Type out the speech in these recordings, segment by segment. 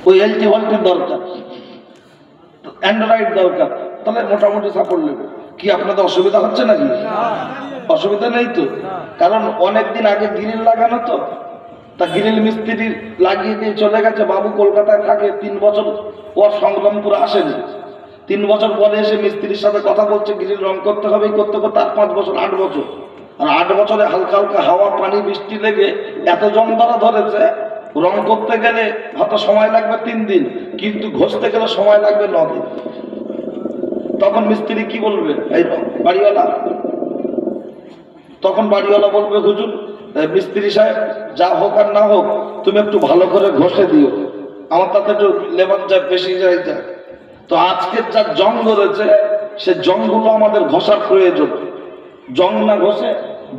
ওই এলটি ভল্টের দরকার, অ্যান্ড্রয়েড দরকার, তাহলে মোটামুটি সাপোর্ট নেবে। কি আপনাদের অসুবিধা হচ্ছে নাকি? অসুবিধা নেই তো, কারণ অনেকদিন আগে গ্রিল লাগানো তো, তা গ্রিল মিস্ত্রি লাগিয়ে দিয়ে চলে গেছে। বাবু কলকাতায় থাকে, 3 বছর ওর সংগ্রামপুর আসেনি। 3 বছর পরে এসে মিস্ত্রির সাথে কথা বলছে, গ্রিল রং করতে হবে, করতে করতে আর 5 বছর 8 বছর। আর 8 বছরে হালকা হালকা হাওয়া পানি বৃষ্টি লেগে এত জং ধরা ধরেছে, রং করতে গেলে হয়তো সময় লাগবে 3 দিন, কিন্তু ঘষতে গেলে সময় লাগবে 9 দিন। তখন মিস্ত্রি কি বলবে? এই বাড়িওয়ালা, তখন বাড়িওয়ালা বলবে, হুজুর মিস্ত্রি সাহেব যা হোক আর না হোক তুমি একটু ভালো করে ঘষে দিও, আমার তাতে একটু লেবার যা বেশি যায়। তো আজকের যা জং ধরেছে, সে জংগুলো আমাদের ঘষার প্রয়োজন। জং না ঘষে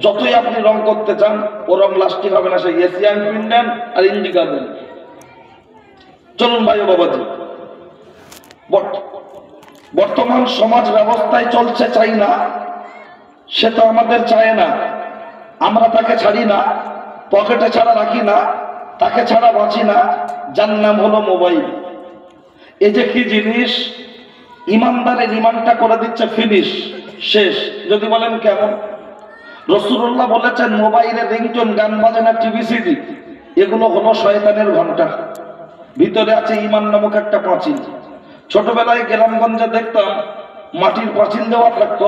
যতই আপনি রং করতে চান, ও রং লাস্টিং হবে না। সে এশিয়ান প্রিন্ট দেন আর ইন্ডিকা দেন। চলুন ভাই ও বাবাজি, বর্তমান সমাজ ব্যবস্থায় চলছে চাই না, সে তো আমাদের চায় না, আমরা তাকে ছাড়ি না, পকেটে ছাড়া রাখি না, তাকে ছাড়া বাঁচি না, যার নাম হলো মোবাইল। এই যে কি জিনিস, ইমানদারের ইমানটা করে দিচ্ছে ফিনিশ, শেষ। যদি বলেন কেমন? রাসূলুল্লাহ বলেছেন, মোবাইলে রিংটোন, গান বাজনা, টিভি সিডি, এগুলো হলো শয়তানের ঘন্টা। ভিতরে আছে ইমান নামক একটা পাঁচিল। ছোটবেলায় গ্রামগঞ্জে দেখতাম মাটির পাঁচিল দেওয়া থাকতো,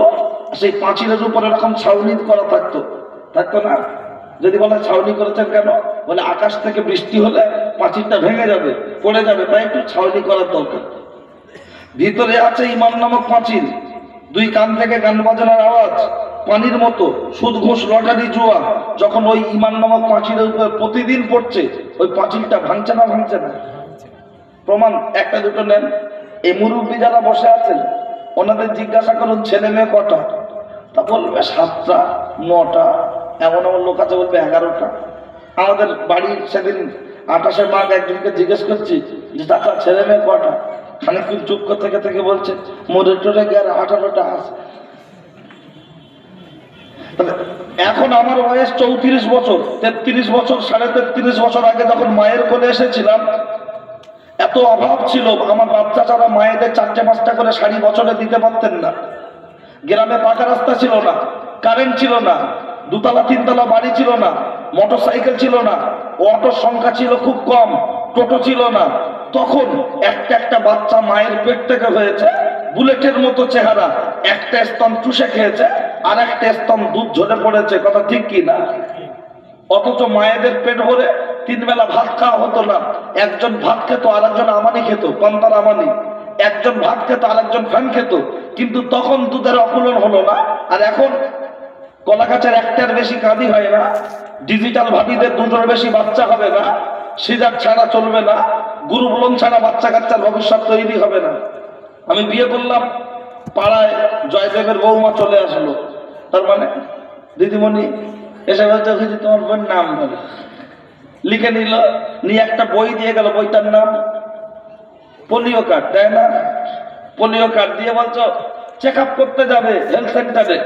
সেই পাঁচিলের উপর এরকম ছাউনি করা থাকতো, থাকতো না? যদি বলে ছাউনি করেছেন কেন, বলে আকাশ থেকে বৃষ্টি হলে পাঁচিলটা ভেঙে যাবে, পড়ে যাবে, তাই একটু ছাউনি করার দরকার। ভিতরে আছে ইমান নামক পাঁচিল, 2 কান থেকে গান বাজনার আওয়াজ, পানির মতো সুদ ঘুষ লটারি জুয়া যখন ওই ইমান নামক পাঁচিলের উপর প্রতিদিন পড়ছে, ওই পাঁচিলটা ভাঙছে না? ভাঙছে না? প্রমাণ একটা দুটো নেন। এই মুরব্বী যারা বসে আছেন, ওনাদের জিজ্ঞাসা করুন ছেলে মেয়ে কটা, তা বলবে 7টা 9টা, এমন এমন লোক আছে বলবে 11টা। আমাদের বাড়ির সেদিন 28শে মাঘ একজনকে জিজ্ঞেস করছি যে দাদা ছেলে মেয়ে কটা, খানিকক্ষণ চুপ থেকে থেকে বলছে মোরে টোরে গিয়ে 18টা আছে। এখন আমার বয়স 34 বছর, 33 বছর 33.5 বছর আগে যখন মায়ের কোলে এসেছিলাম, এত অভাব ছিল, আমার বাচ্চা ছাড়া মায়েদের 4টে-5টা করে শাড়ি বছরে দিতে পারতেন না। গ্রামে পাকা রাস্তা ছিল না, কারেন্ট ছিল না, 2তলা 3তলা বাড়ি ছিল না, মোটর সাইকেল ছিল না, অটোর সংখ্যা ছিল খুব কম, টোটো ছিল না। তখন একটা একটা বাচ্চা মায়ের পেট থেকে হয়েছে, বুলেটের মতো চেহারা, একটা স্তন চুষে খেয়েছে, আর একটা স্তন দুধ ঝরে পড়েছে। কথা ঠিক কি না? অথচ মায়েদের পেট ভরে 3 বেলা ভাত খাওয়া হতো না। একজন ভাত খেত, আর একজন আমানি খেত, পান্তার আমানি। একজন ভাত খেত, আর একজন ফ্যান খেত। কিন্তু তখন দুধের অকুলন হলো না। আর এখন কলা গাছের 1টার বেশি কাঁদি হয় না, ডিজিটাল ভাবিদের 2টোর বেশি বাচ্চা হবে না, সিজার ছাড়া চলবে না, গুরুবলন ছাড়া বাচ্চা কাচ্চার ভবিষ্যৎ তৈরি হবে না। আমি বিয়ে করলাম, পাড়ায় জয়দেবের বৌমা চলে আসলো, তার মানে দিদিমণি এসে বলছে হুজুর তোমার বোন নাম বলে, লিখে নিল, নিয়ে একটা বই দিয়ে গেল, বইটার নাম পোলিও কার্ড, তাই না? পোলিও কার্ড দিয়ে বলছো চেক আপ করতে যাবে হেলথ সেন্টারে।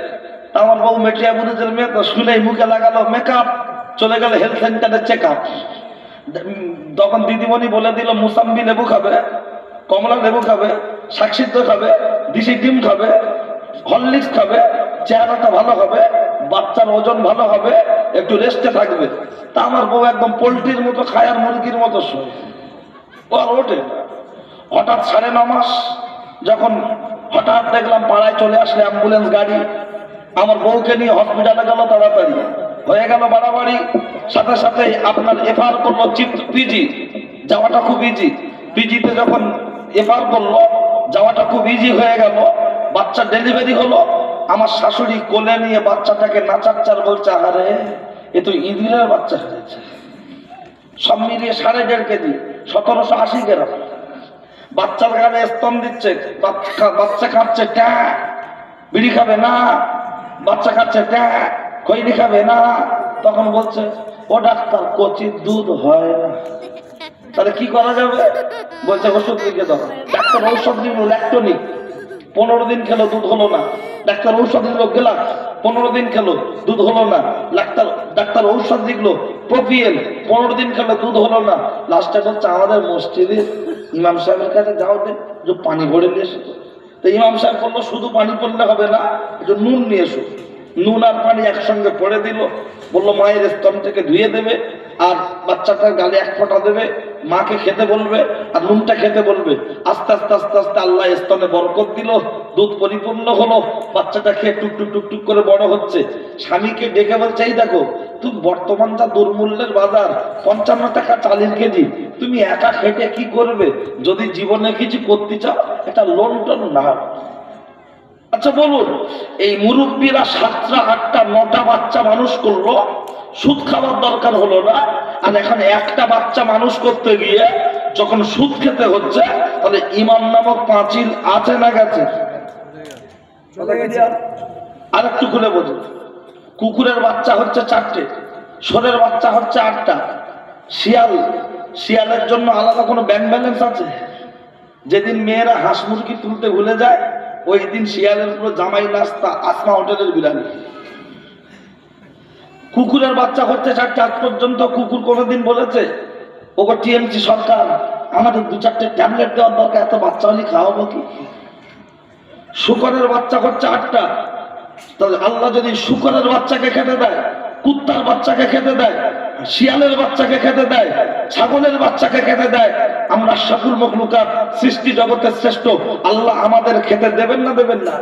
আমার বউ মেটিয়াবুরুজের মেয়ে তো, শুনেই মুখে লাগালো মেকআপ, চলে গেল হেলথ সেন্টারে চেক আপ। তখন দিদিমণি বলে দিল মুসাম্বি লেবু খাবে, কমলা লেবু খাবে, শাকসিদ্ধ খাবে, দিশি ডিম খাবে, হরলিক্স খাবে, চেহারাটা ভালো হবে, বাচ্চার ওজন ভালো হবে, একটু রেস্টে থাকবে। তা আমার বউ একদম পোল্ট্রির মতো খায় আর মুরগির মতো শোয়, ও আর ওঠে। হঠাৎ 9.5 মাস যখন হঠাৎ দেখলাম পাড়ায় চলে আসলে অ্যাম্বুলেন্স গাড়ি, আমার বউকে নিয়ে হসপিটালে গেল, তাড়াতাড়ি হয়ে গেল বাড়াবাড়ি। সাথে সাথে আপনার এফআর করলো পিজি, যাওয়াটা খুব ইজি। পিজিতে যখন এফআর করলো, যাওয়াটা খুব ইজি হয়ে গেল। বাচ্চা ডেলিভারি হলো, আমার শাশুড়ি কোলে নিয়ে বাচ্চাটাকে নাচাচ্চার বলছে আরে এ তো ইঁদুরের বাচ্চা হয়েছে। সব মিলিয়ে 1.5 কেজি, 1780 গ্রাম। বাচ্চার গালে স্তন দিচ্ছে, বাচ্চা খাচ্ছে ট্যা, বিড়ি খাবে না, বাচ্চা খাচ্ছে ট্যা, খৈনি খাবে না। তখন বলছে ও ডাক্তার কচি দুধ হয় না, তাহলে কি করা যাবে? বলছে ওষুধ লিখে দাও। ডাক্তার ঔষধ দিল ল্যাকটোনিক, 15 দিন খেলো দুধ হলো না। ডাক্তার ঔষধ দিল গ্লাস, 15 দিন খেলো দুধ হলো না। ডাক্তার ডাক্তার ঔষধ লিখলো প্রপিএল, 15 দিন খেলে দুধ হলো না। লাস্টে বলছে আমাদের মসজিদে ইমাম সাহেবের কাছে যাও দেন, যে পানি ভরে নিয়ে এসো। তো ইমাম সাহেব বললো শুধু পানি পড়লে হবে না, একটু নুন নিয়ে এসো। নুন আর পানি একসঙ্গে পড়ে দিল, বললো মায়ের স্তন থেকে ধুয়ে দেবে আর বাচ্চাটার গালে 1 ফোঁটা দেবে, মাকে খেতে বলবে আর নুনটা খেতে বলবে। আস্তে আস্তে আস্তে আস্তে আল্লাহ স্তনে বরকত দিল, দুধ পরিপূর্ণ হলো, বাচ্চাটা খেয়ে টুকটুক টুকটুক করে বড় হচ্ছে। স্বামীকে ডেকে বলছে এই দেখো তুমি বর্তমান যা দুর্মূল্যের বাজার, 55 টাকা চালের কেজি, তুমি একা খেটে কি করবে? যদি জীবনে কিছু করতে চাও এটা লোন টোন না। আচ্ছা বলুন, এই মুরব্বীরা 7টা 8টা 9টা বাচ্চা মানুষ করলো, সুদ খাওয়ার দরকার হলো না, আর এখন একটা বাচ্চা মানুষ করতে গিয়ে যখন সুদ খেতে হচ্ছে, তাহলে ঈমান নামক পাঁচিল আছে না গেছে? আর একটু খুলে বোঝো, কুকুরের বাচ্চা হচ্ছে 4টে, শোরের বাচ্চা হচ্ছে 8টা, শিয়ালের জন্য আলাদা কোনো ব্যাংক ব্যালেন্স আছে? যেদিন মেয়েরা হাঁস মুরগি তুলতে ভুলে যায়, ওই দিন শিয়ালের পুরো জামাই নাস্তা আসমা হোটেলের বিরিয়ানি। কুকুরের বাচ্চা হচ্ছে 4টে, আজ পর্যন্ত কুকুর কোনোদিন বলেছে ওকে টিএমসি সরকার আমাদের 2-4টে ট্যাবলেট দেওয়ার দরকার, এত বাচ্চা হলে খাওয়াবো কি? শুকরের বাচ্চা হচ্ছে 8টা, তাহলে আল্লাহ যদি শুকরের বাচ্চাকে খেতে দেয়, কুত্তার বাচ্চাকে খেতে দেয়, শিয়ালের বাচ্চাকে খেতে দেয়, ছাগলের বাচ্চাকে খেতে দেয়, আমরা আশরাফুল মাখলুকাত সৃষ্টি জগতের শ্রেষ্ঠ আল্লাহ আমাদের খেতে দেবেন না দেবেন না?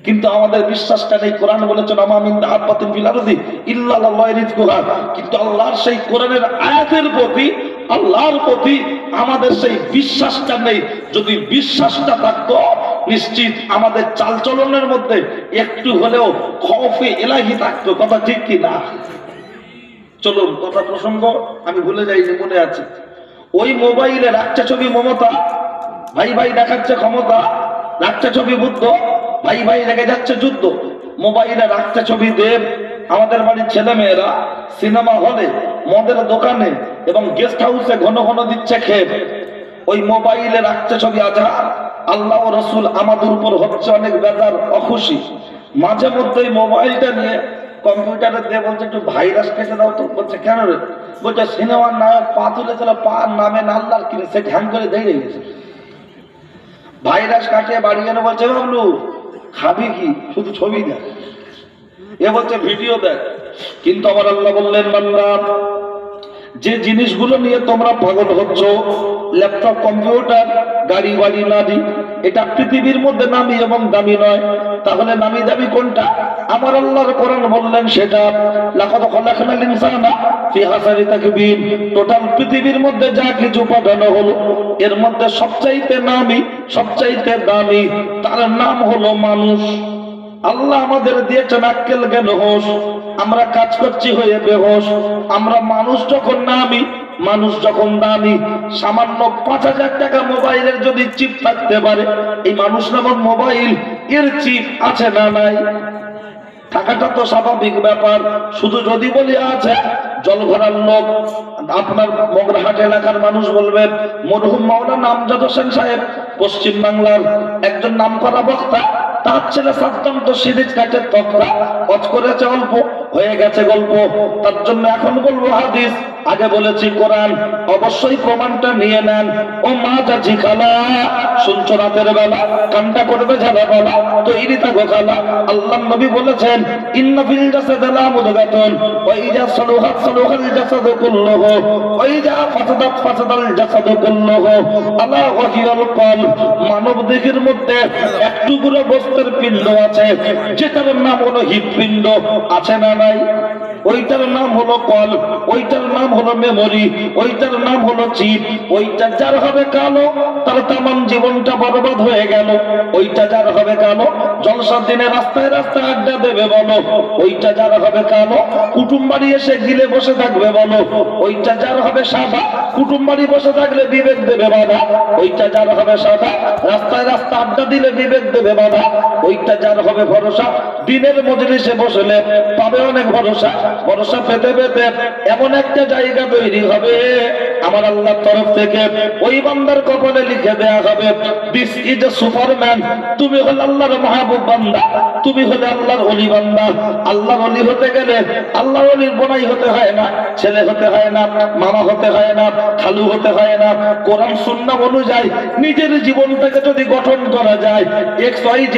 কিন্তু আমাদের বিশ্বাসটা নেই। কোরআন বলেছে মা মিন দাব্বাতিন ফিল আরদি ইল্লা আল্লাহু রিজকুহা, কিন্তু আল্লাহর সেই কোরআনের আয়াতের প্রতি, আল্লাহর প্রতি আমাদের সেই বিশ্বাসটা নেই। যদি বিশ্বাসটা থাকতো নিশ্চিত আমাদের চালচলনের মধ্যে একটু হলেও খৌফে ইলাহি থাকতো। কথা ঠিক কি না? চলুন কথা প্রসঙ্গ আমি ভুলে যাই, যে মনে আছে ওই মোবাইলে রাখছে ছবি মমতা, ভাই ভাই দেখাচ্ছে ক্ষমতা, রাখছে ছবি বুদ্ধ, ভাই ভাই রেগে যাচ্ছে যুদ্ধ। মোবাইলে রাখছে ছবি দেব, আমাদের বাড়ির ছেলে মেয়েরা সিনেমা হলে, মদের দোকানে এবং গেস্ট হাউসে ঘন ঘন দিচ্ছে খেপ। ওই মোবাইলে রাখছে ছবি আজহার, আল্লাহ ও রসুল আমাদের উপর হচ্ছে অনেক বেজার অখুশি। মাঝে মধ্যে মোবাইলটা নিয়ে কম্পিউটারে দিয়ে বলছে একটু ভাইরাস কেটে দাও তো। বলছে কেন রে? বলছে সিনেমার নায়ক পা তুলেছিল, পা নামে আল্লাহর কিনে সে ঢ্যাং করে দিয়ে গেছে। ভাইরাস কাটিয়ে বাড়ি গেলে বলছে বাবলু খাবি কি, শুধু ছবি দেখ, এ বলছে ভিডিও দেখ। কিন্তু আমার আল্লাহ বললেন বান্দা, যে জিনিসগুলো নিয়ে তোমরা পাগল হচ্ছ, ল্যাপটপ কম্পিউটার গাড়ি বাড়ি নারী, এটা পৃথিবীর মধ্যে নামি এবং দামি নয়। তাহলে নামি দামি কোনটা? আমার আল্লাহর কোরআন বললেন সেটা লাকাদ খালাকনাল ইনসানা ফি আহসানি তাকবীর। টোটাল পৃথিবীর মধ্যে যা কিছু পাঠানো হলো, এর মধ্যে সবচাইতে নামি, সবচাইতে দামি, তার নাম হলো মানুষ। আল্লাহ আমাদের দিয়েছেন আক্কেল জ্ঞান হোশ, আমরা কাজ করছি হয়ে বেহোশ। আমরা মানুষ যখন নামি, মানুষ যখন দামি, সামান্য 5000 টাকা মোবাইলের যদি চিপ থাকতে পারে, এই মানুষ নামক মোবাইল এর চিপ আছে না নাই? থাকাটা তো স্বাভাবিক ব্যাপার। শুধু যদি বলি আছে, জল ভরার লোক আপনার মগরাহাট এলাকার মানুষ বলবেন মরহুম মাওলানা আমজাদ হোসেন সাহেব পশ্চিম বাংলার একজন নামকরা বক্তা, তার ছেলে সাদ্দাম তো সিরিজ কাটের তকরা অজ করেছে, অল্প হয়ে গেছে গল্প। তার জন্য এখন বলবো হাদিস, আগে বলেছি কোরআন। অবশ্যই প্রমাণটা নিয়ে নেন। ও মা চাচি খালা, শুনছো রাতের বেলা কান্না করবে ঝালা বলা, তো ইরি থাকো খালা। আল্লাহ নবী বলেছেন ইন্না ফিল জাসাদি লামুদগাতুন ওয়া ইজা সালুহাত সালুহাল জাসাদু কুল্লুহু ওয়া ইজা ফাসাদাত ফাসাদাল জাসাদু কুল্লুহু আলা ওয়াহিয়াল কলব। মানব দেহের মধ্যে এক টুকরো বস্তুর পিণ্ড আছে, যেটার নাম হলো হৃদপিণ্ড, আছে না নাই? ওইটার নাম হলো কলব, ওইটার নাম হলো মেমোরি, ওইটার নাম হলো চিপ। ওইটা যার হবে কালো, তার তামাম জীবনটা বরবাদ হয়ে গেল। ওইটা যার হবে কালো, জলসার দিনে রাস্তায় রাস্তায় আড্ডা দেবে বলো। ওইটা যার হবে কালো, কুটুম বাড়ি এসে গিলে বসে থাকবে বলো। ওইটা যার হবে সাদা, কুটুম বাড়ি বসে থাকলে বিবেক দেবে বাধা। ওইটা যার হবে সাদা, রাস্তায় রাস্তায় আড্ডা দিলে বিবেক দেবে বাধা। ওইটা যার হবে ভরসা, দিনের মজলিসে বসলে পাবে অনেক ভরসা। ভরসা পেতে পেতে এমন একটা জায়গা তৈরি হবে, আমার আল্লাহর তরফ থেকে ওই বান্দার কপালে লিখে দেয়া হবে, দিস ইজ এ সুপারম্যান, তুমি হলে আল্লাহর মাহবুব বান্দা, তুমি হলে আল্লাহর ওলি বান্দা। আল্লাহর ওলি হতে গেলে আল্লাহর ওলির বোনাই হতে হয় না, ছেলে হতে হয় না, মামা হতে হয় না, খালু হতে হয় না। কোরআন সুন্নাহ অনুযায়ী নিজের জীবনটাকে যদি গঠন করা যায়, XYZ,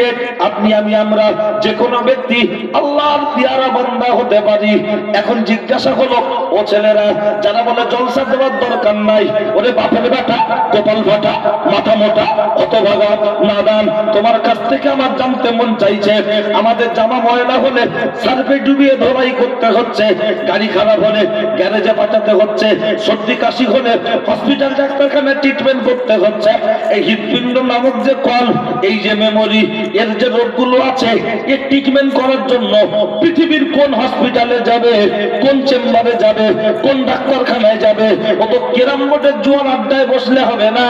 আপনি আমি আমরা যে কোনো ব্যক্তি আল্লাহর পিয়ারা বান্দা হতে পারি। এখন জিজ্ঞাসা হলো, ও ছেলেরা যারা বলে জলসা দেওয়ার দরকার নাই, ওরে বাপের বেটা, কপাল ফাটা, মাথা মোটা, হতভাগা, নাদান, তোমার কাছ থেকে আমার জানতে মন চাইছে, আমাদের জামা ময়লা হলে সার্ফে ডুবিয়ে ধোলাই করতে হচ্ছে, গাড়ি খারাপ হলে গ্যারেজে পাঠাতে হচ্ছে, সর্দি কাশি হলে হসপিটাল ডাক্তারখানায় ট্রিটমেন্ট করতে হচ্ছে, এই হৃদপিণ্ড নামক যে কল, এই যে মেমোরি, এর যে রোগগুলো আছে, এর ট্রিটমেন্ট করার জন্য পৃথিবীর কোন হসপিটালে যাবে, কোন চেম্বারে যাবে, কোন ডাক্তারখানায় যাবে? ও তো ক্যারাম বোর্ডের জুয়ার আড্ডায় বসলে হবে না,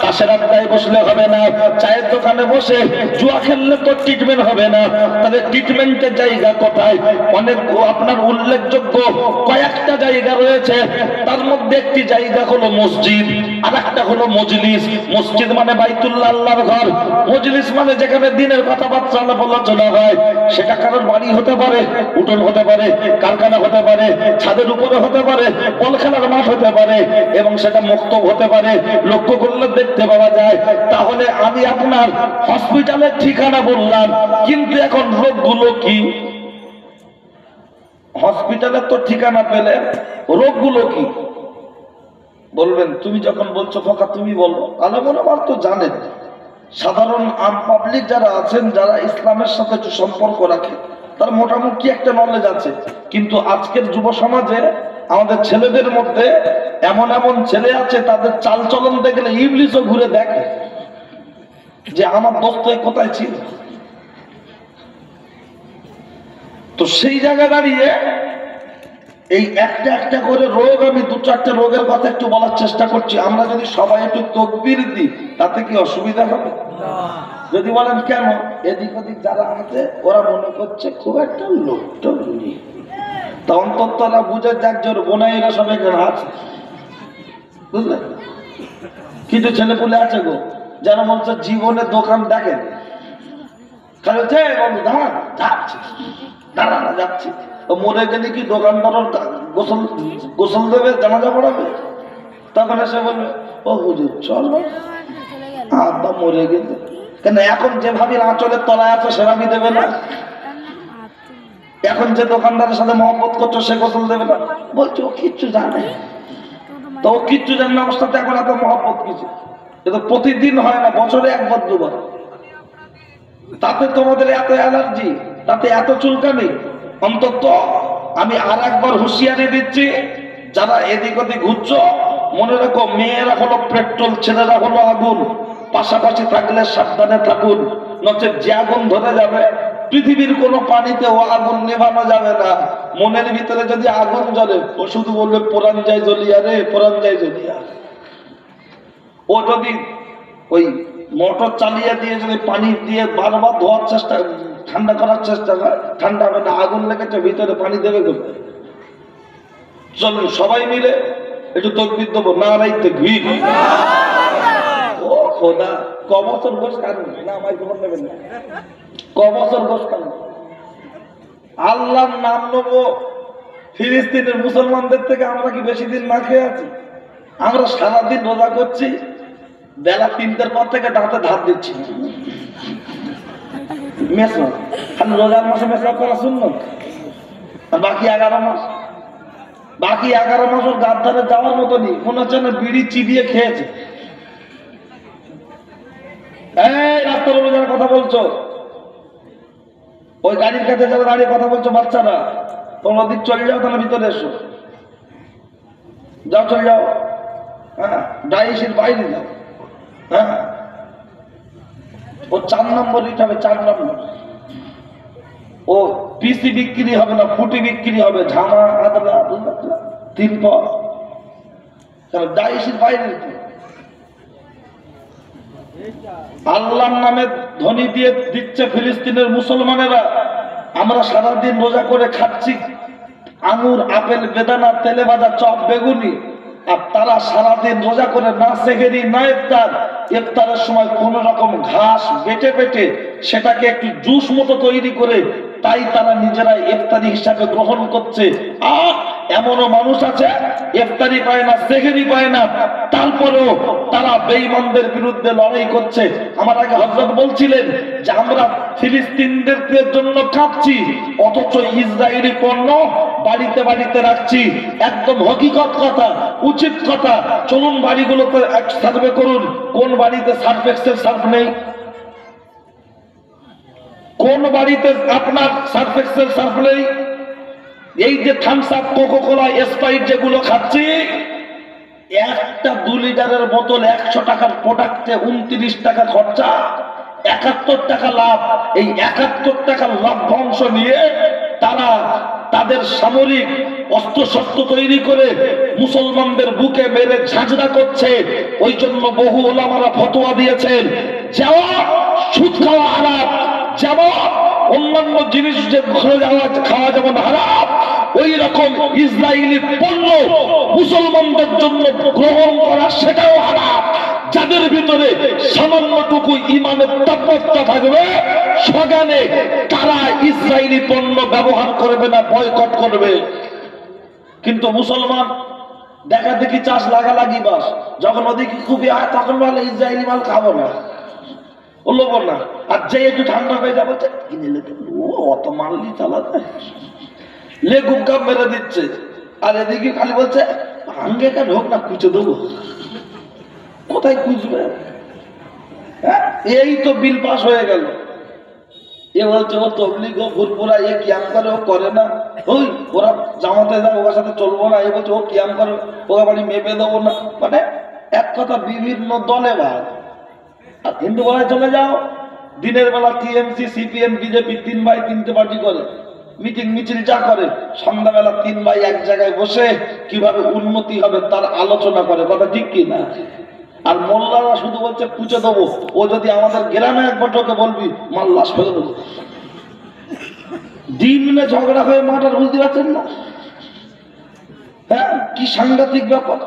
তাসের আড্ডায় বসলে হবে না, চায়ের দোকানে বসে জুয়া খেললে তো ট্রিটমেন্ট হবে না। তাহলে ট্রিটমেন্টের জায়গা কোথায়? অনেক আপনার উল্লেখযোগ্য কয়েকটা জায়গা রয়েছে, তার মধ্যে একটি জায়গা হলো মসজিদ, আর একটা হলো মজলিস। মসজিদ মানে বাইতুল্লাহ, আল্লাহর ঘর। মজলিস মানে যেখানে দিনের কথাবার্তা আলোচনা হয়, সেটা কারোর বাড়ি হতে পারে, উঠোন হতে পারে, কারখানা হতে পারে, ছাদের উপরে হতে পারে, বল খেলার মাঠ হতে পারে, এবং সেটা মুক্তব হতে পারে, লক্ষ্য করলে দেখতে পাওয়া যায়। তাহলে আমি আপনার হসপিটালের ঠিকানা বললাম, কিন্তু এখন রোগগুলো কি? হসপিটালের তো ঠিকানা পেলে রোগগুলো কি বলবেন? তুমি যখন বলছো ফাঁকা তুমি বলবো, আলেমরা তো জানেন, সাধারণ আম পাবলিক যারা আছেন, যারা ইসলামের সাথে একটু সম্পর্ক রাখে, তার মোটামুটি একটা নলেজ আছে। কিন্তু আজকের যুব সমাজে আমাদের ছেলেদের মধ্যে এমন এমন ছেলে আছে, তাদের চাল চলন দেখলে ইবলিশও ঘুরে দেখে যে আমার দোস্ত কোথায় ছিল। তো সেই জায়গায় দাঁড়িয়ে এই একটা একটা করে রোগ, আমি দু চারটে রোগের কথা একটু বলার চেষ্টা করছি। আমরা যদি সবাই একটু তকবীর দিই, তাতে কি অসুবিধা হবে? যদি বলেন কেন, এদিক ওদিক যারা আছে ওরা মনে করছে খুব একটা লোকটা নেই, তা অন্তত ওরা বুঝে যাক জোর বোনাইরা সব এখানে আছে, বুঝলেন? কিছু ছেলে পুলে আছে গো, যারা বলছে জীবনে দোকান দেখেন, খালি দাঁড়া যাচ্ছি, দাঁড়া যাচ্ছি, মরে গেলে কি দোকানদার গোসল দেবে, জানাজা পড়াবে? তখন এসে বলবে, ও হুজুর চল, আব্বা মরে গেলে। কেন এখন যেভাবে আঁচলের তলায় আছে সেভাবে দেবে না? এখন যে দোকানদারের সাথে মহব্বত করছো সে গোসল দেবে না? বলছো ও কিচ্ছু জানে, তো ও কিচ্ছু জানে না অবস্থাতে এখন এত মহব্বত কিছু, এটা প্রতিদিন হয় না, বছরে একবার দুবার। তাতে তোমাদের এত অ্যালার্জি, তাতে এত চুলকানি। অন্তত আমি আর একবার হুঁশিয়ারি দিচ্ছি, যারা এদিক ওদিক ঘুরছো, মনে রাখো মেয়েরা হলো পেট্রোল, ছেলেরা হলো আগুন, পাশাপাশি থাকলে সাবধানে থাকুন, নচেত যে আগুন ধরে যাবে পৃথিবীর কোনো পানিতে ও আগুন নেভানো যাবে না। মনের ভিতরে যদি আগুন জ্বলে, ও শুধু বলবে পোড়ান যায় জ্বলিয়া রে, পোড়ান যায় জ্বলিয়া। ও যদি ওই মোটর চালিয়ে দিয়ে যদি পানি দিয়ে বারবার ধোয়ার চেষ্টা, ঠান্ডা করার চেষ্টা করে, ঠান্ডা হবে না, আগুন লেগেছে ভিতরে, পানি দেবে কোথায়? চলুন সবাই মিলে একটু তকবীর দেবো, নারায়ে তাকবীর। ও খোদা, ক বছর বয়স কারণ না, আমার খবর নেবেন না, ক বছর বয়স কারণ? আল্লাহর নাম নেবো, ফিলিস্তিনের মুসলমানদের থেকে আমরা কি বেশি দিন না খেয়ে আছি? আমরা সারাদিন রোজা করছি, বেলা 3টার পর থেকে দাঁতে ধার দিচ্ছি। মেসো খালি রোজার মাসে মেসো করা শুনল, আর বাকি 11 মাস, বাকি 11 মাস ওর গাছ ধারে যাওয়ার মতো নেই, মনে হচ্ছে না বিড়ি চিবিয়ে খেয়েছে। এই রাস্তার উপরে যারা কথা বলছো, ওই গাড়ির কাছে যারা দাঁড়িয়ে কথা বলছো, বাচ্চারা তোমরা দিক চলে যাও, তাহলে ভিতরে এসো, যাও চলে যাও, হ্যাঁ ডাইসির বাইরে যাও। হ্যাঁ ও 4 নম্বর ইট হবে, 4 নম্বর। ও পিসি বিক্রি হবে না, ফুটি বিক্রি হবে, ঝামা আদলা 3 পর, ডাইসির বাইরে। আল্লাহর নামে ধ্বনি দিয়ে দিচ্ছে ফিলিস্তিনের মুসলমানেরা, আমরা সারাদিন রোজা করে খাচ্ছি আঙুর, আপেল, বেদানা, তেলে ভাজা, চপ, বেগুনি, আর তারা সারাদিন রোজা করে না সেহেরি না ইফতার, ইফতারের সময় কোন রকম ঘাস বেটে বেটে সেটাকে একটু জুস মতো তৈরি করে তাই তারা নিজেরা ইফতারি হিসাবে গ্রহণ করছে। আর এমনও মানুষ আছে ইফতারি পায় না, সেহেরি পায় না, তারপরেও তারা বেঈমানদের বিরুদ্ধে লড়াই করছে। আমার আগে হযরত বলছিলেন যে আমরা ফিলিস্তিনদের জন্য কাঁদছি, অথচ ইসরায়েলি পণ্য বাড়িতে বাড়িতে রাখছি। একদম হকিকত কথা, উচিত কথা। চলুন বাড়িগুলোতে এক সার্ভে করুন, কোন বাড়িতে সার্ফ এক্সেল সার্ফ নেই? কোন বাড়িতে আপনার সার্ফ এক্সেল সার্ফ নেই? এই যে Thums Up, Coca Cola, Sprite যেগুলো খাচ্ছি, একটা 2 লিটারের বোতল 100 টাকার প্রোডাক্টে 29 টাকা খরচা, 71 টাকা লাভ। এই 71 টাকার লভ্যাংশ নিয়ে তারা তাদের সামরিক অস্ত্রশস্ত্র তৈরি করে মুসলমানদের বুকে মেরে ঝাঁঝরা করছে। ওই জন্য বহু ওলামারা ফতোয়া দিয়েছেন, যাওয়া সুদ খাওয়া হারাম, যেমন অন্যান্য জিনিস যে খাওয়া যেমন হারাম, ওই রকম ইসরায়েলি পণ্য মুসলমানদের জন্য গ্রহণ করা সেটাও হারাম। যাদের ভিতরে সামান্যটুকু ইমানের তাপমাত্রা থাকবে সগানে তারা ইসরায়েলি পণ্য ব্যবহার করবে না, বয়কট করবে। কিন্তু মুসলমান দেখা দেখি চাষ লাগালাগি বাস, যখন ওদিকে খুবই হয় তখন বলে ইসরায়েলি মাল খাবো না, বলবো না। আর যে একটু ঠান্ডা হয়ে যাবে কিনে ও অত মারলি চালাতে লেগুম কাপ মেরে দিচ্ছে। আর এদিকে খালি বলছে ভাঙ্গে কেন হোক না কুচে দেবো। কোথায় কুচবে? এই তো বিল পাস হয়ে গেল। এ বলছে ও তবলিগ ও ফুরফুরা, এ কিয়াম করে, ও করে না। ওই ওরা জামাতে যায়, ওর সাথে চলবো না। এ বলছে ও কিয়াম করে, ওরা বাড়ি মেপে দেবো না। মানে এক কথা বিভিন্ন দলে ভাগ। আর হিন্দু বেলায় চলে যাও, দিনের বেলা টিএমসি, সিপিএম, বিজেপি 3 ভাই 3টে পার্টি করে মিটিং মিছিল যা করে, সন্ধ্যাবেলা 3 ভাই এক জায়গায় বসে কিভাবে উন্নতি হবে তার আলোচনা করে। কথা ঠিক কি না? আর মোল্লারা শুধু বলছে পুঁছে দেবো। ও যদি আমাদের গ্রামে একবার টোকে বলবি মাল লাশ ফেলে দেবো। দিনে ঝগড়া হয়ে মাঠার, বুঝতে পারছেন না? হ্যাঁ, কি সাংঘাতিক ব্যাপার।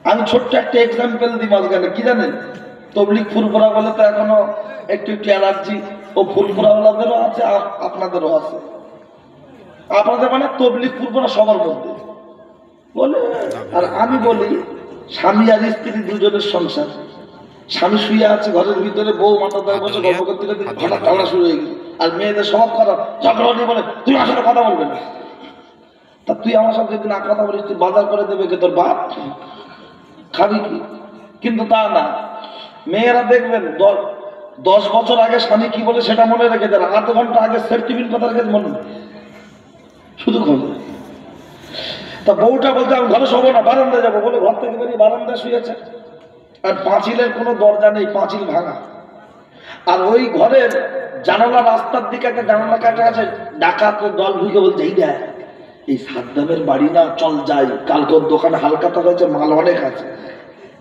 আমি ছোট্ট একটা এক্সাম্পল দিই মাঝখানে, কি জানেন? তবলিগ ফুরফুরা বলে তো এখনো একটু একটু অ্যালার্জি। ও ফুরফুরাওয়ালাদেরও আছে, আপনাদেরও আছে। আপনাদের মানে তবলিগ ফুরফুরা সবার মধ্যে বলে। আর আমি বলি স্বামী আর স্ত্রী দুজনের সংসার, স্বামী শুয়ে আছে ঘরের ভিতরে, বউ মাথা ধরে বসে গল্প করতে করতে হঠাৎ ঝগড়া শুরু হয়ে গেছে। আর মেয়েদের স্বভাব খারাপ, ঝগড়া নিয়ে বলে তুই আমার সাথে কথা বলবে না। তা তুই আমার সাথে যদি না কথা বলিস তুই বাজার করে দেবে কে? তোর বাপ খাবি কি? কিন্তু তা না, মেয়েরা দেখবেন 10 বছর আগে স্বামী কি বলে সেটা মনে রেখে দেন, আধ ঘন্টা আগে সেফটি বিল কথা রেখে মনে নেই, শুধু খবর। তা বউটা বলতে আমি ঘরে শোবো না, বারান্দায় যাবো বলে ঘর থেকে বেরিয়ে বারান্দায় শুয়েছে। আর পাঁচিলের কোনো দরজা নেই, পাঁচিল ভাঙা। আর ওই ঘরের জানালা, রাস্তার দিকে একটা জানালা কাটা আছে, ডাকাতের দল ঢুকে বলছে এই দেখ এই সাদ্দামের বাড়ি না, চল যাই, কালকে ওর দোকানে হালকাতা হয়েছে, মাল অনেক আছে,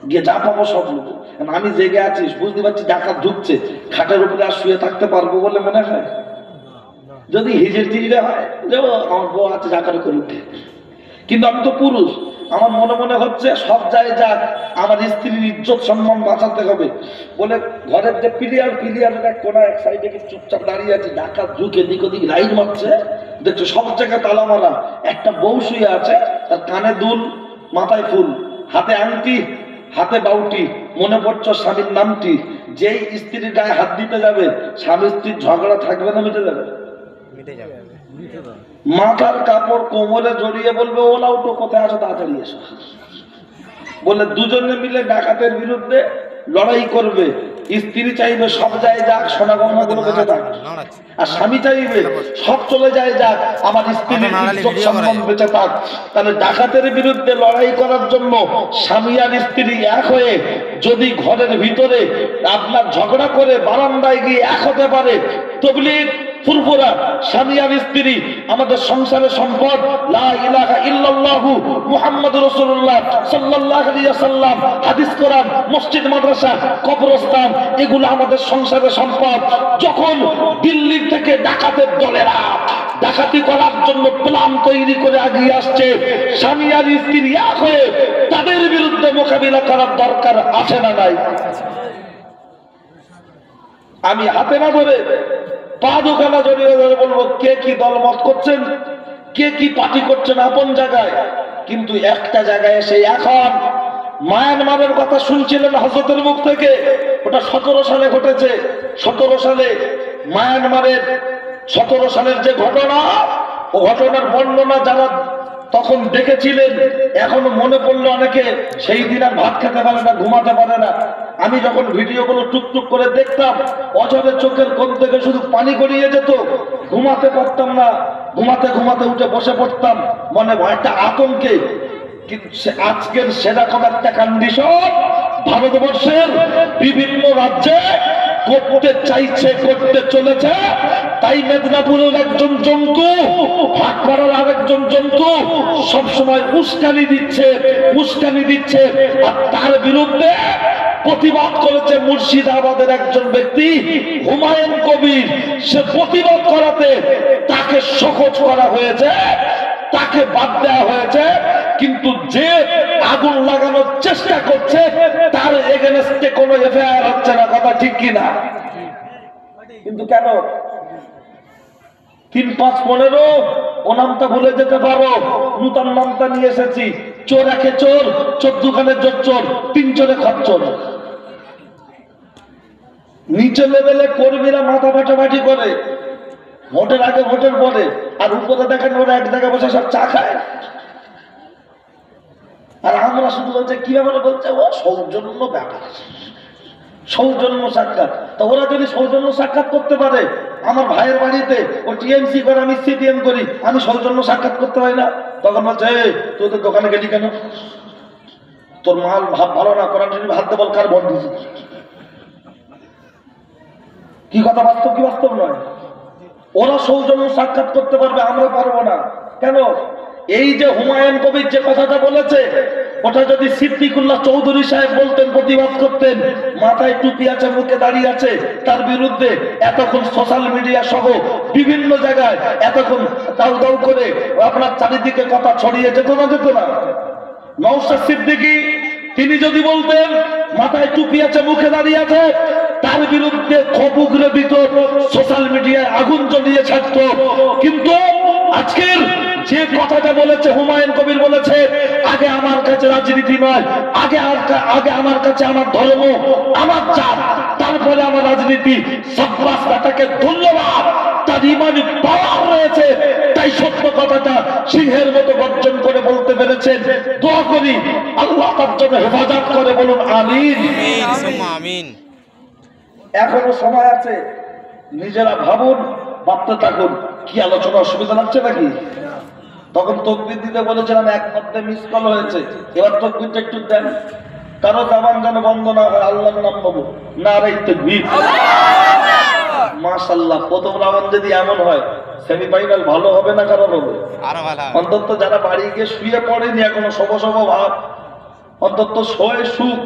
গিয়ে যা পাবো সব নেবো। আমি জেগে আছিস, বুঝতে পারছি ডাকাত ঢুকছে, খাটের উপরে আর শুয়ে থাকতে পারবো বলে মনে হয়? যদি হিজের চিজড়ে হয় যাবো, আমার বউ আছে যা করে করে উঠে। কিন্তু আমি তো পুরুষ, আমার মনে মনে হচ্ছে সব যায় যাক, আমার স্ত্রীর ইজ্জত সম্মান বাঁচাতে হবে বলে ঘরের যে পিলিয়ারের এক কোনা এক সাইডে চুপচাপ দাঁড়িয়ে আছে। ডাকাত ঢুকে দিক ওদিক লাইন মারছে, দেখছো সব জায়গায় তালা মারা। একটা বউ শুয়ে আছে, তার কানে দুল, মাথায় ফুল, হাতে আংটি, হাতে বাউটি, মনে পড়ছো স্বামীর নামটি। যেই স্ত্রীর গায়ে হাত দিতে যাবে, স্বামী স্ত্রীর ঝগড়া থাকবে না মিটে যাবে? মাথার কাপড় কোমরে জড়িয়ে বলবে ওলা উঠো, কোথায় আছো তাড়াতাড়ি এসো, বলে দুজনে মিলে ডাকাতের বিরুদ্ধে লড়াই করবে। স্ত্রী চাইবে সব যায় যাক, সোনা গহনা গুলো বেঁচে থাক, আর স্বামী চাইবে সব চলে যায় যাক, আমার স্ত্রীর ইজ্জত সম্মান বেঁচে থাক। তাহলে ডাকাতের বিরুদ্ধে লড়াই করার জন্য স্বামী আর স্ত্রী এক হয়ে যদি ঘরের ভিতরে আপনার ঝগড়া করে বারান্দায় গিয়ে এক হতে পারে, তবলিগ ফুরফুরা স্বামী আর স্ত্রী আমাদের সংসারের সম্পদ, লা ইলাহা ইল্লাল্লাহু মুহাম্মাদুর রাসূলুল্লাহ সাল্লাল্লাহু আলাইহি ওয়াসাল্লাম, হাদিস কোরআন, মসজিদ মাদ্রাসা, কবরস্থান, এগুলো আমাদের সংসারের সম্পদ। যখন দিল্লি থেকে ডাকাতের দলেরা ডাকাতি করার জন্য প্ল্যান তৈরি করে এগিয়ে আসছে, স্বামী আর স্ত্রী এক হয়ে তাদের বিরুদ্ধে মোকাবিলা করার দরকার আছে না নাই? আমি হাতে না ধরে পা দুখানা জড়িয়ে ধরে বলবো, কে কি দলমত করছেন, কে কি পার্টি করছেন আপন জায়গায়, কিন্তু একটা জায়গায় এসে এখন মায়ানমারের কথা শুনছিলেন হযরতের মুখ থেকে, ওটা 17 সালে ঘটেছে। 17 সালে মায়ানমারের 17 সালের যে ঘটনা, ও ঘটনার বর্ণনা যারা তখন দেখেছিলেন এখনো মনে পড়লো অনেকে, সেই দিন আর ভাত খেতে পারে না, ঘুমাতে পারে না। আমি যখন ভিডিওগুলো টুকটুক করে দেখতাম, অঝরে চোখের কোণ থেকে শুধু পানি গড়িয়ে যেত, ঘুমাতে পারতাম না। ঘুমাতে ঘুমাতে উঠে বসে পড়তাম, মনে একটা আতঙ্কে। আজকের সেরকম একটা কন্ডিশন ভারতবর্ষের বিভিন্ন রাজ্যে করতে চাইছে, করতে চলেছে। তাই মেদিনীপুরের একজন জন্তু, ভাটপাড়ার আরেকজন জন্তু সবসময় উস্কানি দিচ্ছে, আর তার বিরুদ্ধে প্রতিবাদ করেছে মুর্শিদাবাদের একজন ব্যক্তি হুমায়ুন কবির। সে প্রতিবাদ করাতে তাকে শোকজ করা হয়েছে, তাকে বাদ দেওয়া হয়েছে, কিন্তু যে আগুন লাগানোর চেষ্টা করছে তার এগেনস্টে কোনো এফআইআর হচ্ছে না। কথা ঠিক কিনা? কিন্তু কেন? 3-5-15 ও নামটা ভুলে যেতে পারো, নূতন নামটা নিয়ে এসেছি। চোর একে চোর, 14 খানে চোর, 3 চোরে খচ্চর। নিচে লেভেলে কর্মীরা মাথা ফাটাফাটি করে ভোটের আগে ভোটের পরে, আর উপরে দেখেন ওরা এক জায়গায় বসে সব চা খায়। আর আমরা শুধু বলছে কি ব্যাপারে, বলছে ও সৌজন্য ব্যাপার, সৌজন্য সাক্ষাৎ। তো ওরা যদি সৌজন্য সাক্ষাৎ করতে পারে, আমার ভাইয়ের বাড়িতে ও টিএমসি করে, আমি সিপিএম করি, আমি সৌজন্য সাক্ষাৎ করতে পারি না? তখন বলছে তোদের দোকানে গেলি কেন, তোর মাল ভাব ভালো না, কোরআন শরীফ হাতে বল কার ভোট দিয়েছি। কি কথা বাস্তব কি বাস্তব নয়? ওরা সৌজন্য সাক্ষাৎ করতে পারবে, আমরা পারবো না। কেন? এই যে হুমায়ুন কবির যে কথাটা বলেছে, ওটা যদি সিদ্দিকুল্লাহ চৌধুরী সাহেব বলতেন, প্রতিবাদ করতেন, মাথায় টুপি আছে, মুখে দাঁড়িয়ে আছে, তার বিরুদ্ধে এতক্ষণ সোশ্যাল মিডিয়া সহ বিভিন্ন জায়গায় এতক্ষণ দাউ দাউ করে আপনার চারিদিকে কথা ছড়িয়ে যেত না, যেত না? নওশাদ সিদ্দিকী তিনি যদি বলতেন মাথায় টুপি আছে, মুখে দাঁড়িয়ে আছে, তার বিরুদ্ধে খবুগরে দিত, সোশ্যাল মিডিয়ায় আগুন জ্বলিয়ে ছাড়ত। কিন্তু আজকের যে কথাটা বলেছে হুমায়ুন কবির বলেছে, আগে আমার কাছে রাজনীতি নয়, আগে আমার কাছে আমার ধর্ম, আমার জাত, তারপরে আমার রাজনীতি। সাব্বাস বেটাকে ধন্যবাদ, তার ইমানি পাওয়ার রয়েছে, তাই সত্য কথাটা সিংহের মতো গর্জন করে বলতে পেরেছেন। দোয়া করি আল্লাহ তার জন্য হেফাজত করে, বলুন আমিন। আমিন। এখনো সময় আছে, নিজেরা ভাবুন, ভাবতে থাকুন। কি আলোচনা অসুবিধা লাগছে নাকি? তখন তকবীর দিতে বলেছিলাম, এক মধ্যে মিস কল হয়েছে, এবার তকবীরটা একটু দেন, কারো জামান যেন বন্ধ না হয়। আল্লাহর নাম নেবো, নারায়ে তাকবীর, মাশাআল্লাহ। প্রথম রাউন্ড যদি এমন হয়, সেমিফাইনাল ভালো হবে না খারাপ হবে? অন্তত যারা বাড়ি গিয়ে শুয়ে পড়েনি এখনো, সব ভাব, অন্তত শোয়ে সুখ,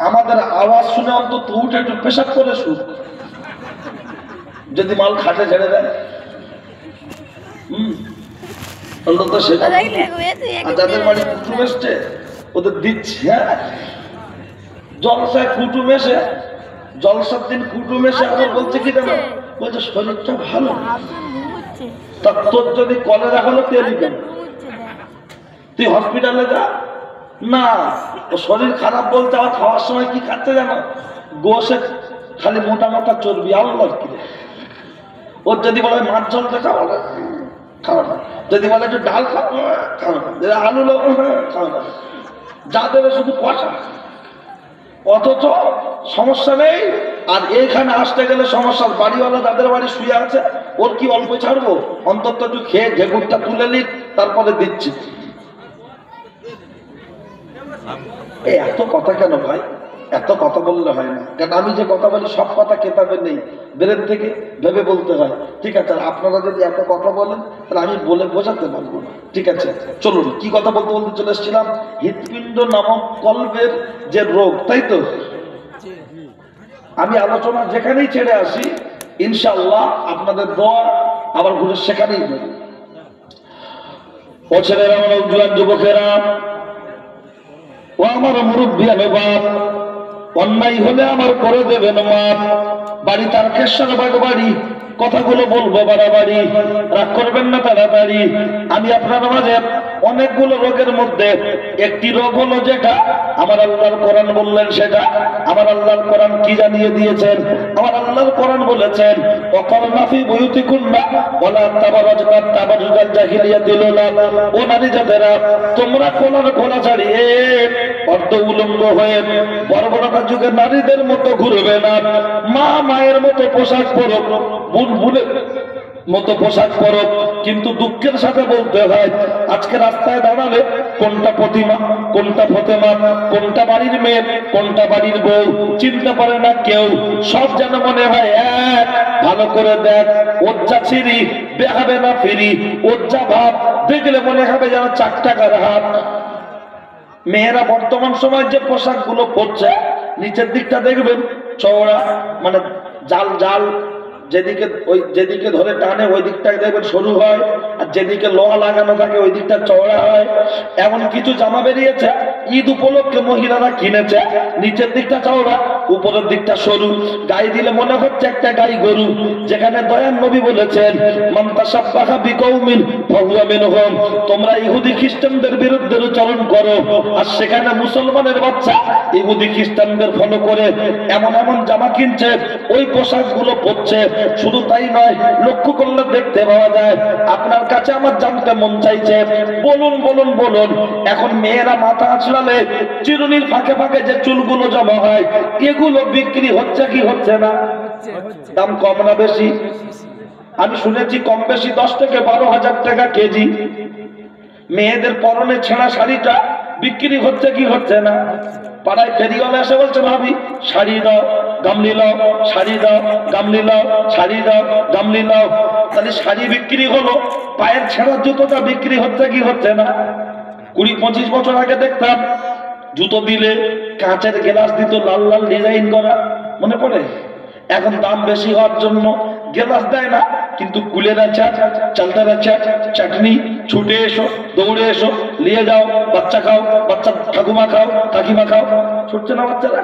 আমাদের আওয়াজ শুনে অন্তত উঠে একটু পেশাব করে সুখ, যদি মাল খাটে ছেড়ে দেয়। অন্তত সেটা। যাদের বাড়ি কুটুম এসছে ওদের দিচ্ছে। হ্যাঁ, জলসায় কুটুম এসে, জলসার দিন কুটুম এসে আবার বলছে কি জানো, বলছে শরীরটা ভালো। তা তোর যদি কলেরা হলো তেল কেন, তুই হসপিটালে যা না। ও শরীর খারাপ বলতে আবার খাওয়ার সময় কি খাচ্ছে জানো, গোশে খালি মোটা মোটা চর্বি। আল্লাহ কি, ওর যদি বলে মাছ ঝোলটা খাওয়া না, খাওয়া না, যদি বলে একটু ডাল খাওয়া, খাওয়া না, আলু লবণ খাওয়া না, যা দেবে শুধু কষা। অথচ সমস্যা নেই, আর এইখানে আসতে গেলে সমস্যা। বাড়িওয়ালা যাদের বাড়ি শুয়ে আছে, ওর কি অল্প ছাড়বো, অন্তত একটু খেয়ে ঘেগুরটা তুলে নিক, তারপরে দিচ্ছি। এত কথা কেন ভাই? এত কথা বললে হয় না, কারণ আমি যে কথা বলি সব কথা কেতাবে নেই, ব্রেন থেকে ভেবে বলতে হয়। ঠিক আছে, আপনারা যদি এত কথা বলেন তাহলে আমি বলে বোঝাতে পারবো না। ঠিক আছে, চলুন। কি কথা বলতে বলতে চলে এসেছিলাম, হৃৎপিণ্ড নামক কল্পের যে রোগ, তাই তো? আমি আলোচনা যেখানেই ছেড়ে আসি, ইনশাআল্লাহ আপনাদের দোয়া আবার ঘুরে সেখানেই ও ছেলেরা, আমার উজ্জ্বল যুবকেরা, ও আমার মুরব্বী, আমি বাপ, অন্যায় হলে আমার করে দেবেন মাপ। বাড়ি তারকেশ্বর বাড়ি, কথাগুলো বলবো বাড়াবাড়ি, রাগ করবেন না তাড়াতাড়ি। আমি আপনার মাঝে অনেকগুলো রোগের মধ্যে একটি রোগ হলো যেটা আমার আল্লাহর কোরআন বললেন, সেটা আমার আল্লাহর কোরআন কি জানিয়ে দিয়েছেন? আমার আল্লাহর কোরআন বলেছেন, ওয়াকারনা ফি বুয়ুতিকুন্না ওয়ালা তাবারাজনা তাবারুজাল জাহিলিয়াতিল উলা। ও নারী জাতেরা, তোমরা কোলার খোলা ছাড়িয়ে অর্ধ উলঙ্গ হয়ে বর্বরতা যুগের নারীদের মতো ঘুরবে না। মা মায়ের মতো পোশাক পরো, বুলবুলের মতো পোশাক পরো। কিন্তু দুঃখের সাথে বলতে হয়, আজকে রাস্তায় দাঁড়ালে কোনটা প্রতিমা, কোনটা ফতেমা, কোনটা বাড়ির মেয়ে, কোনটা বাড়ির বউ চিনতে পারে না কেউ। সব যেন মনে হয় এক। ভালো করে দেখ, ওজ্জা ছিরি বেহাবে না ফিরি, ওজ্জা ভাব দেখলে মনে হবে যেন 4 টাকার হাত। মেয়েরা বর্তমান সময় যে পোশাক গুলো পরছে, নিচের দিকটা দেখবেন চওড়া, মানে জাল জাল, যেদিকে ধরে টানে ওই দিকটা দেখবেন সরু হয়, আর যেদিকে লোহা লাগানো থাকে ওই দিকটা চওড়া হয়। এমন কিছু জামা বেরিয়েছে ঈদ উপলক্ষে মহিলারা কিনেছে, নিচের দিকটা চওড়া, উপরের দিকটা সরু, গায়ে দিলে মনে হচ্ছে একটা গাই গরু। যেখানে দয়ার নবী বলেছেন, মান তাশাব্বাহা বিকৌমিন ফাহুয়া মিনহুম, তোমরা ইহুদি খ্রিস্টানদের বিরুদ্ধে চরণ করো, আর সেখানে মুসলমানের বাচ্চা ইহুদি খ্রিস্টানদের ফলো করে এমন এমন জামা কিনছে, ওই পোশাকগুলো পরছে। শুধু তাই নয়, লক্ষ্য করলে দেখতে পাওয়া যায়। আপনার কাছে আমার জানতে মন চাইছে, বলুন বলুন বলুন, এখন মেয়েরা মাথা আছড়ালে চিরুনির ফাঁকে ফাঁকে যে চুলগুলো জমা হয়, এগুলো বিক্রি হচ্ছে কি হচ্ছে না? দাম কম না বেশি? আমি শুনেছি কম বেশি 10 থেকে 12,000 টাকা কেজি। মেয়েদের পরনে ছেঁড়া শাড়িটা বিক্রি হচ্ছে কি হচ্ছে না? পাড়ায় ফেরিওয়ালা এসে বলছে, ভাবি শাড়ি দাও, গামলি লাও, শাড়ি দাও, গামলি লাও, শাড়ি দাও, গামলি লাও। তাহলে শাড়ি বিক্রি হলো, পায়ের ছেঁড়া জুতোটা বিক্রি হচ্ছে কি হচ্ছে না? 20-25 বছর আগে দেখতাম জুতো দিলে কাঁচের গ্লাস দিত, লাল লাল ডিজাইন করা, মনে পড়ে? এখন দাম বেশি হওয়ার জন্য গ্লাস দেয় না, কিন্তু কুলের আচার, চালতার আচার, চাটনি, ছুটে এসো, দৌড়ে এসো, নিয়ে যাও, বাচ্চা খাও, বাচ্চা ঠাকুমা খাও, কাকিমা খাও। ছুটছে না বাচ্চারা?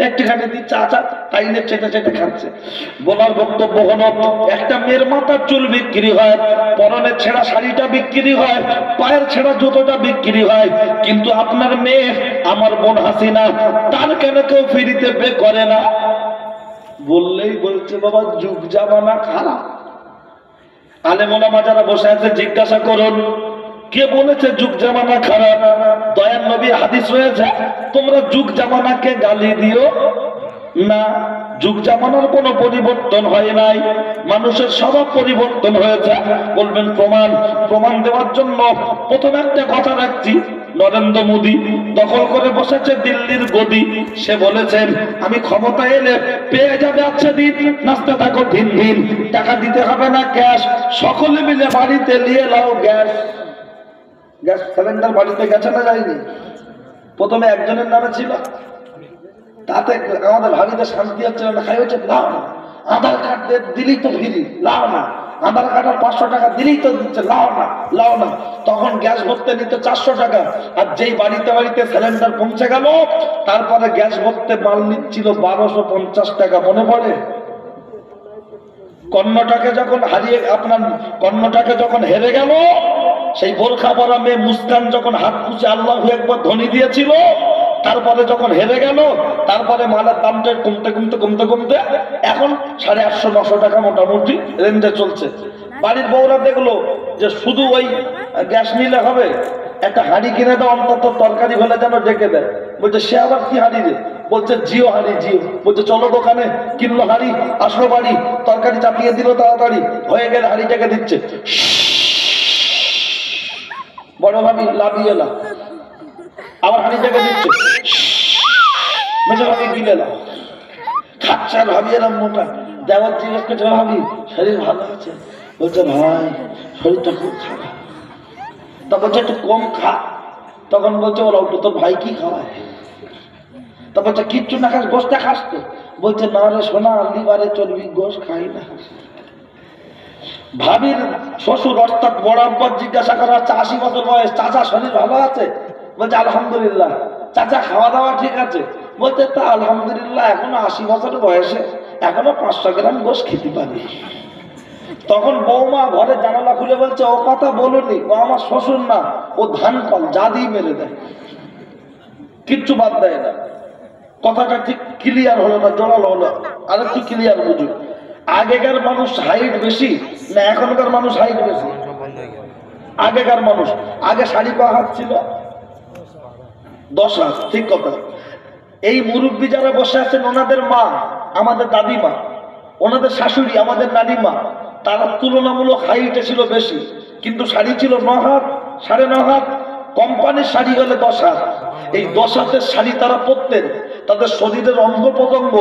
একটুখানি দিচ্ছে আচার, তাই নিয়ে চেটে চেটে খাচ্ছে। বলার বক্তব্য হলো, একটা মেয়ের মাথার চুল বিক্রি হয়, পরনের ছেঁড়া শাড়িটা বিক্রি হয়, পায়ের ছেঁড়া জুতোটা বিক্রি হয়, কিন্তু আপনার মেয়ে, আমার বোন হাসিনা, তার কেন কেউ ফ্রিতে পে করে না? বললেই বলছে বাবা যুগ জামানা খারাপ। আলেম ওলামা যারা বসে আছে জিজ্ঞাসা করুন, কে বলেছে যুগ জামানা খারাপ? দয়ার নবীর হাদিস রয়েছে, তোমরা যুগ জামানাকে গালি দিও না। যুগ জামানার কোনো পরিবর্তন হয় নাই, মানুষের স্বভাব পরিবর্তন হয়েছে। বলবেন প্রমাণ? প্রমাণ দেওয়ার জন্য প্রথম একটা কথা রাখছি, নরেন্দ্র মোদী দখল করে বসেছে দিল্লির গদি। সে বলেছেন, আমি ক্ষমতা এলে পেয়ে যাবে আচ্ছা দিন, নাচতে থাকো দিন দিন, টাকা দিতে হবে না ক্যাশ, সকলে মিলে বাড়িতে নিয়ে নাও গ্যাস। গ্যাস সিলিন্ডার বাড়িতে গেছে না যায়নি? প্রথমে একজনের নামে ছিল, তাতে আমাদের ভাবিতে শান্তি হচ্ছে না, খাই হচ্ছে লাও না, আধার কার্ড দিলেই তো ফ্রি, লাও না, আধার কার্ড আর 500 টাকা দিলেই তো দিচ্ছে, লাও না, লাও না। তখন গ্যাস ভরতে নিতে 400 টাকা, আর যেই বাড়িতে বাড়িতে সিলিন্ডার পৌঁছে গেল, তারপরে গ্যাস ভরতে মাল নিচ্ছিল 1250 টাকা, মনে পড়ে? কর্ণটাকে যখন হারিয়ে, আপনার কর্ণটাকে যখন হেরে গেল, সেই বোরখা পরা মেয়ে মুস্কান যখন হাত পুছে আল্লাহু আকবার ধ্বনি দিয়েছিল, তারপরে যখন হেরে গেল, তারপরে মালের দামটা কমতে কমতে কমতে কমতে এখন 850-900 টাকা মোটামুটি রেঞ্জে চলছে। বাড়ির বউরা দেখলো যে শুধু ওই গ্যাস নিলে হবে, একটা হাঁড়ি কিনে দাও, অন্তত তরকারি হলে যেন ডেকে দেয়। বলছে সে আবার কি হাঁড়ি রে? বলছে জিও হাঁড়ি, জিও। বলছে চলো দোকানে, কিনলো হাঁড়ি, আসলো বাড়ি, তরকারি চাপিয়ে দিল, তাড়াতাড়ি হয়ে গেলে হাঁড়িটাকে দিচ্ছে, বড় ভাবি লাভিয়ে লাভ, আবার হাঁড়িটাকে দিচ্ছে, মেজো ভাবি গিলে লাভ, খাচ্ছে আর ভাবি এলাম মোটা। দেওয়ার জিজ্ঞেস করছে, ভাবি শরীর ভালো আছে? বলছে ভাই শরীরটা খুব খারাপ। তা বলছে একটু কম খা। তখন বলছে ওরা তোর ভাই কি খাওয়ায়? তা বলছে কিচ্ছু না খাস, গোষ্ঠটা খাস তো? বলছে না রে সোনা, লিভারে চর্বি, গোশ খাই না। ভাবির শ্বশুর অর্থাৎ বড় আব্বার জিজ্ঞাসা করা হচ্ছে 80 বছর বয়স, চাচা শরীর ভালো আছে? বলছে আলহামদুলিল্লাহ। চাচা খাওয়া দাওয়া ঠিক আছে? বলতে তা আলহামদুলিল্লাহ, এখনো 80 বছর বয়সে এখনো 500 গ্রাম গোশ খেতে পারি। তখন বৌমা ঘরে জানালা খুলে বলছে ও কথা বলুনি, ও আমার শ্বশুর না, ও ধান কল যা দিয়ে মেরে দেয়, কিচ্ছু বাদ দেয় না। কথাটা ঠিক ক্লিয়ার হলো না, জড়ালো হলো, আর একটু ক্লিয়ার বুঝুন। আগেকার মানুষ হাইট বেশি না এখনকার মানুষ হাইট বেশি? আগেকার মানুষ, আগে শাড়ি কয় হাত ছিল? 10 হাত, ঠিক কথা। এই মুরব্বী যারা বসে আছেন ওনাদের মা আমাদের দাদিমা, ওনাদের শাশুড়ি আমাদের নানিমা, তারা তুলনামূলক হাইটে ছিল বেশি, কিন্তু শাড়ি ছিল 9 হাত, 9.5 হাত। কোম্পানির শাড়ি হলে 10 হাত। এই 10 হাতের শাড়ি তারা পরতেন, তাদের শরীরের অঙ্গ প্রত্যঙ্গ